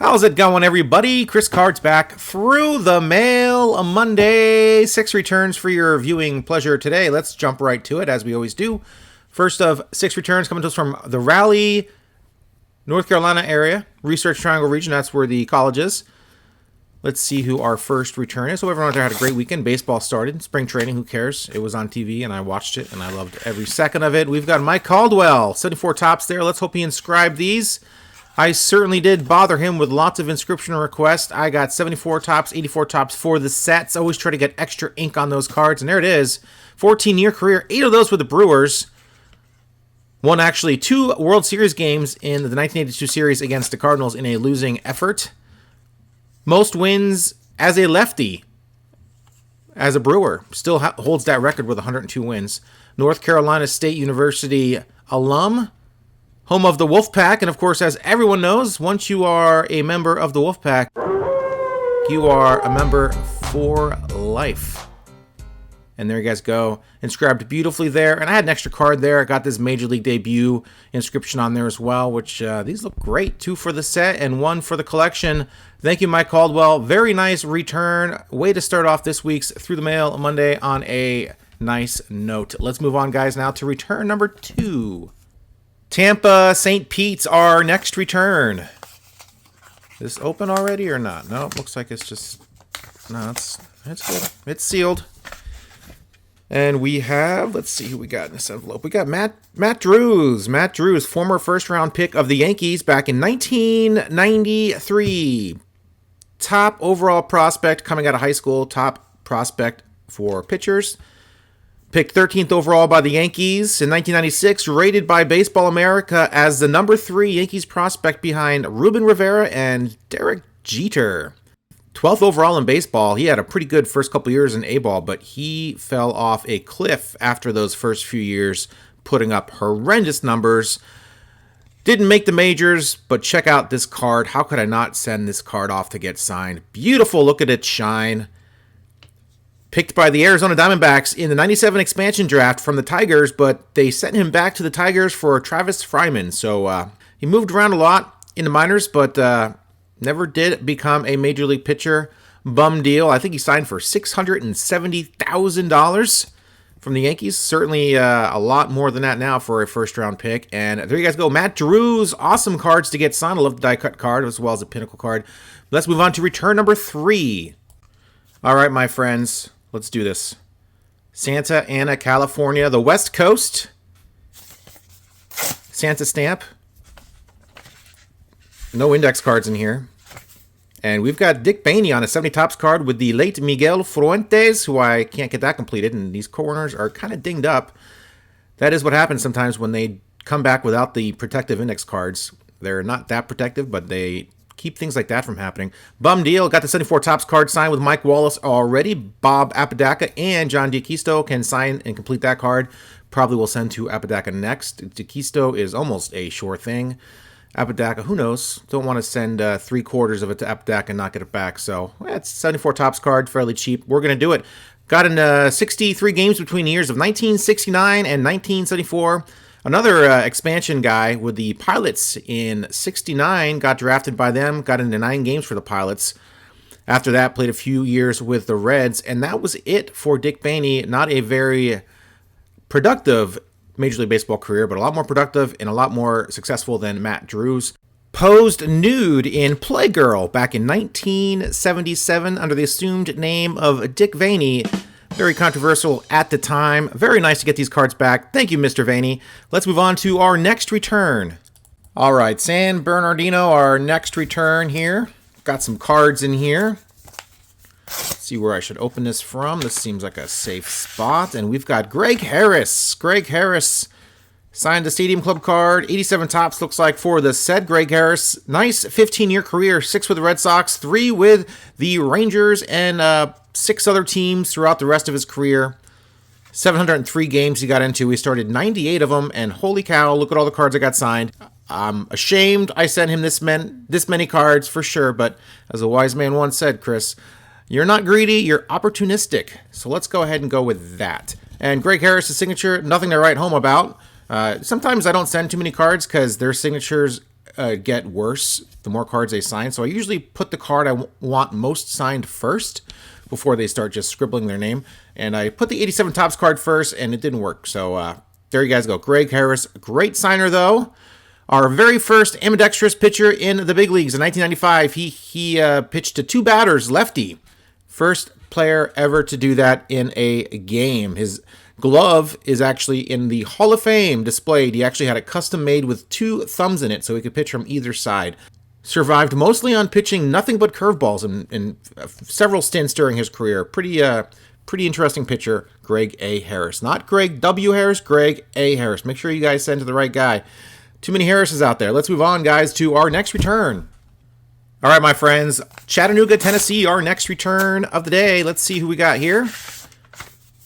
How's it going, everybody? Chris Card's back through the mail. A Monday. 6 returns for your viewing pleasure today. Let's jump right to it, as we always do. First of 6 returns coming to us from the Raleigh, North Carolina area. Research Triangle region, that's where the college is. Let's see who our first return is. So everyone out there had a great weekend. Baseball started. Spring training, who cares? It was on TV, and I watched it, and I loved every second of it. We've got Mike Caldwell, 74 tops there. Let's hope he inscribed these. I certainly did bother him with lots of inscription requests. I got 74 tops, 84 tops for the sets. Always try to get extra ink on those cards. And there it is. 14-year career. 8 of those with the Brewers. Won actually 2 World Series games in the 1982 series against the Cardinals in a losing effort. Most wins as a lefty. As a Brewer. Still holds that record with 102 wins. North Carolina State University alum. Home of the Wolfpack, and of course, as everyone knows, once you are a member of the Wolfpack, you are a member for life. And there you guys go. Inscribed beautifully there. And I had an extra card there. I got this Major League debut inscription on there as well, which these look great. 2 for the set and 1 for the collection. Thank you, Mike Caldwell. Very nice return. Way to start off this week's Through the Mail Monday on a nice note. Let's move on, guys, now to return number 2. Tampa St. Pete's, our next return. Is this open already or not? No, it looks like it's just... No, it's good. It's sealed. And we have... Let's see who we got in this envelope. We got Matt Drews. Matt Drews, former first-round pick of the Yankees back in 1993. Top overall prospect coming out of high school. Top prospect for pitchers. Picked 13th overall by the Yankees in 1996, rated by Baseball America as the number 3 Yankees prospect behind Ruben Rivera and Derek Jeter. 12th overall in baseball. He had a pretty good first couple years in A-ball, but he fell off a cliff after those first few years, putting up horrendous numbers. Didn't make the majors, but check out this card. How could I not send this card off to get signed? Beautiful. Look at it shine. Picked by the Arizona Diamondbacks in the 97 expansion draft from the Tigers, but they sent him back to the Tigers for Travis Fryman. So he moved around a lot in the minors, but never did become a major league pitcher. Bum deal. I think he signed for $670,000 from the Yankees. Certainly a lot more than that now for a first-round pick. And there you guys go. Matt Drews, awesome cards to get signed. I love the die-cut card as well as the pinnacle card. Let's move on to return number 3. All right, my friends. Let's do this. Santa Ana, California, the West Coast. Santa stamp. No index cards in here. And we've got Dick Baney on a 70 tops card with the late Miguel Fuentes, who I can't get that completed, and these corners are kind of dinged up. That is what happens sometimes when they come back without the protective index cards. They're not that protective, but they keep things like that from happening. Bum deal. Got the 74 tops card signed with Mike Wallace already. Bob Apodaca and John DeAquisto can sign and complete that card. Probably will send to Apodaca next. DeAquisto is almost a sure thing. Apodaca, who knows? Don't want to send 3/4 of it to Apodaca and not get it back. So it's 74 tops card, fairly cheap. We're going to do it. Got in 63 games between the years of 1969 and 1974. Another expansion guy with the Pilots in 69, got drafted by them, got into 9 games for the Pilots. After that, played a few years with the Reds, and that was it for Dick Baney. Not a very productive Major League Baseball career, but a lot more productive and a lot more successful than Matt Drews. Posed nude in Playgirl back in 1977 under the assumed name of Dick Baney. Very controversial at the time. Very nice to get these cards back. Thank you, Mr. Baney. Let's move on to our next return. All right, San Bernardino, our next return here. Got some cards in here. Let's see where I should open this from. This seems like a safe spot. And we've got Greg Harris. Greg Harris signed a Stadium Club card. 87 tops looks like for the set. Greg Harris, nice 15-year career. 6 with the Red Sox, 3 with the Rangers, and 6 other teams throughout the rest of his career. 703 games he got into. He started 98 of them, and holy cow, look at all the cards I got signed. I'm ashamed I sent him this many cards for sure, but as a wise man once said, Chris, you're not greedy, you're opportunistic. So let's go ahead and go with that. And Greg Harris' signature, nothing to write home about. Sometimes I don't send too many cards because their signatures get worse the more cards they sign. So I usually put the card I want most signed first before they start just scribbling their name. And I put the 87 Topps card first, and it didn't work. So there you guys go. Greg Harris, great signer though. Our very first ambidextrous pitcher in the big leagues in 1995. He pitched to 2 batters, lefty. First player ever to do that in a game. His glove is actually in the Hall of Fame displayed. He actually had it custom made with 2 thumbs in it so he could pitch from either side. Survived mostly on pitching nothing but curveballs in several stints during his career. Pretty interesting pitcher, Greg A. Harris. Not Greg W. Harris, Greg A. Harris. Make sure you guys send to the right guy. Too many Harrises out there. Let's move on, guys, to our next return. All right, my friends. Chattanooga, Tennessee, our next return of the day. Let's see who we got here.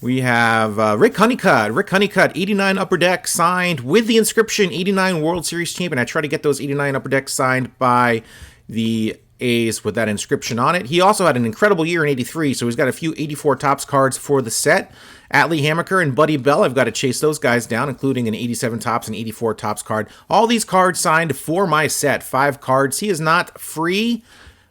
We have Rick Honeycutt. Rick Honeycutt, 89 Upper Deck, signed with the inscription 89 World Series champion. I try to get those 89 Upper Deck signed by the A's with that inscription on it. He also had an incredible year in 83, so he's got a few 84 Topps cards for the set. Atlee Hammaker and Buddy Bell, I've got to chase those guys down, including an 87 Topps and 84 Topps card. All these cards signed for my set, 5 cards. He is not free.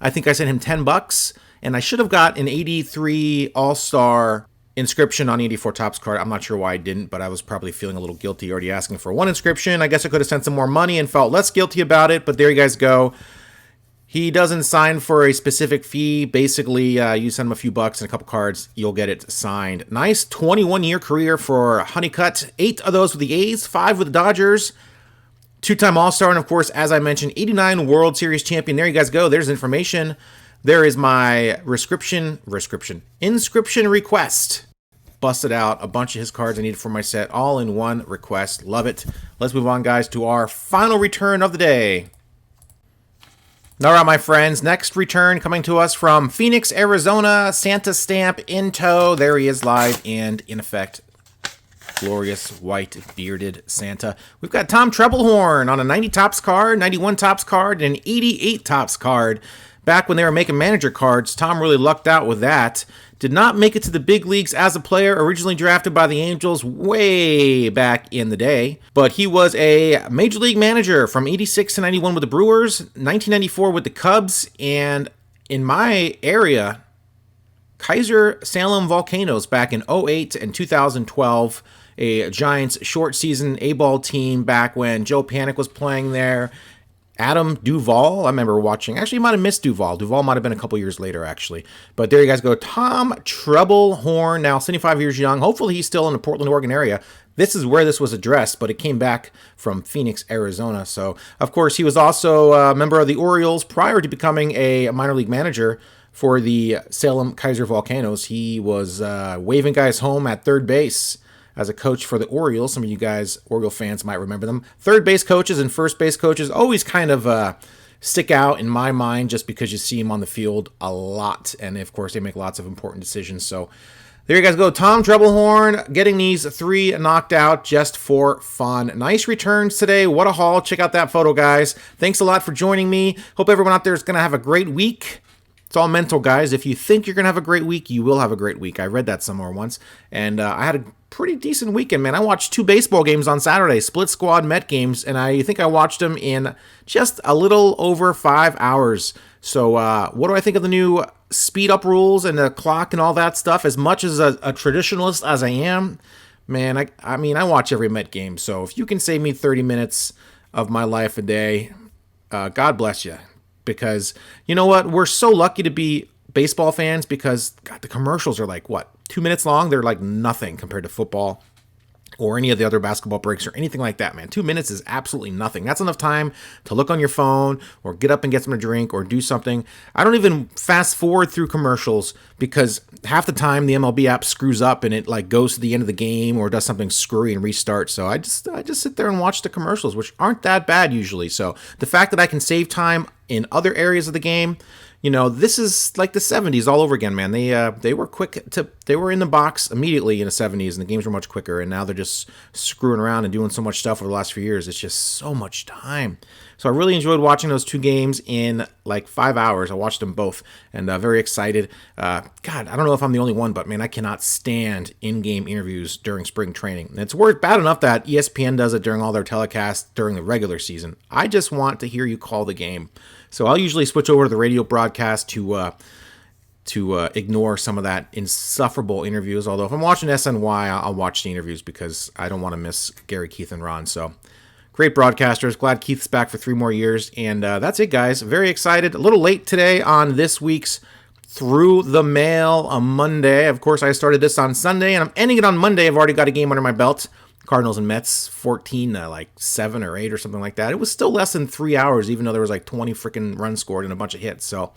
I think I sent him $10, and I should have got an 83 All-Star inscription on 84 Topps card. I'm not sure why I didn't, but I was probably feeling a little guilty already asking for 1 inscription. I guess I could have sent some more money and felt less guilty about it, but there you guys go. He doesn't sign for a specific fee. Basically, you send him a few bucks and a couple cards, you'll get it signed. Nice 21-year career for Honeycutt. 8 of those with the A's, 5 with the Dodgers. 2-time All-Star, and of course, as I mentioned, 89 World Series champion. There you guys go. There's information. There is my inscription request. Busted out a bunch of his cards I needed for my set, all in one request. Love it. Let's move on, guys, to our final return of the day. All right, my friends, next return coming to us from Phoenix, Arizona, Santa stamp in tow. There he is live and in effect. Glorious white bearded Santa. We've got Tom Treblehorn on a 90 Topps card, 91 Topps card, and an 88 Topps card. Back when they were making manager cards, Tom really lucked out with that. Did not make it to the big leagues as a player, originally drafted by the Angels way back in the day. But he was a major league manager from 86 to 91 with the Brewers, 1994 with the Cubs, and in my area, Kaiser Salem Volcanoes back in 08 and 2012. A Giants short season A-ball team back when Joe Panik was playing there. Adam Duvall, I remember watching. Actually, you might have missed Duvall. Duvall might have been a couple years later, actually. But there you guys go. Tom Treblehorn, now 75 years young. Hopefully, he's still in the Portland, Oregon area. This is where this was addressed, but it came back from Phoenix, Arizona. So, of course, he was also a member of the Orioles prior to becoming a minor league manager for the Salem Kaiser Volcanoes. He was waving guys home at third base as a coach for the Orioles. Some of you guys, Oriole fans, might remember them. Third base coaches and first base coaches always kind of stick out in my mind just because you see them on the field a lot. And, of course, they make lots of important decisions. So there you guys go. Tom Treblehorn getting these 3 knocked out just for fun. Nice returns today. What a haul. Check out that photo, guys. Thanks a lot for joining me. Hope everyone out there is going to have a great week. It's all mental, guys. If you think you're going to have a great week, you will have a great week. I read that somewhere once. And I had a pretty decent weekend, man. I watched 2 baseball games on Saturday, split squad Met games, and I think I watched them in just a little over 5 hours. So what do I think of the new speed up rules and the clock and all that stuff? As much as a traditionalist as I am, man, I mean, I watch every Met game. So if you can save me 30 minutes of my life a day, God bless you. Because, you know what, we're so lucky to be baseball fans because, God, the commercials are like, 2 minutes long? They're like nothing compared to football or any of the other basketball breaks or anything like that, man. 2 minutes is absolutely nothing. That's enough time to look on your phone or get up and get something to drink or do something. I don't even fast forward through commercials because half the time the MLB app screws up and it like goes to the end of the game or does something screwy and restarts. So I just sit there and watch the commercials, which aren't that bad usually. So the fact that I can save time in other areas of the game, you know, this is like the 70s all over again, man. They were they were in the box immediately in the 70s, and the games were much quicker, and now they're just screwing around and doing so much stuff over the last few years. It's just so much time. So I really enjoyed watching those two games in like 5 hours. I watched them both, and very excited. God, I don't know if I'm the only one, but man, I cannot stand in-game interviews during spring training. And it's bad enough that ESPN does it during all their telecasts during the regular season. I just want to hear you call the game. So I'll usually switch over to the radio broadcast to ignore some of that insufferable interviews. Although if I'm watching SNY, I'll watch the interviews because I don't want to miss Gary, Keith, and Ron. So great broadcasters. Glad Keith's back for 3 more years. And that's it, guys. Very excited. A little late today on this week's Through the Mail on Monday. Of course, I started this on Sunday, and I'm ending it on Monday. I've already got a game under my belt. Cardinals and Mets, 14 like 7 or 8 or something like that. It was still less than 3 hours, even though there was like 20 freaking runs scored and a bunch of hits. So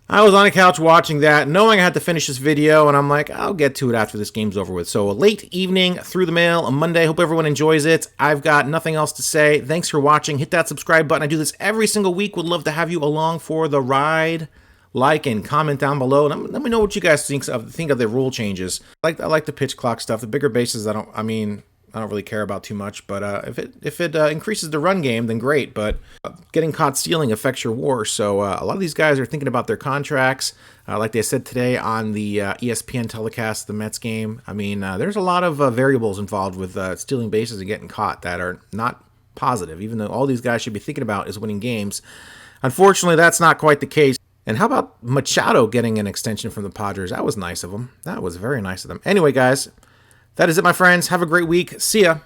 I was on a couch watching that, knowing I had to finish this video, and I'm like, I'll get to it after this game's over with. So a late evening Through the Mail on Monday. Hope everyone enjoys it. I've got nothing else to say. Thanks for watching. Hit that subscribe button. I do this every single week. Would love to have you along for the ride. Like and comment down below. And let me know what you guys think of the rule changes. I like the pitch clock stuff. The bigger bases, I don't really care about too much, but if it increases the run game, then great. But getting caught stealing affects your WAR, so a lot of these guys are thinking about their contracts. Like they said today on the ESPN telecast, the Mets game. I mean, there's a lot of variables involved with stealing bases and getting caught that are not positive, even though all these guys should be thinking about is winning games. Unfortunately, that's not quite the case. And how about Machado getting an extension from the Padres? That was nice of them. That was very nice of them. Anyway, guys, that is it, my friends. Have a great week. See ya.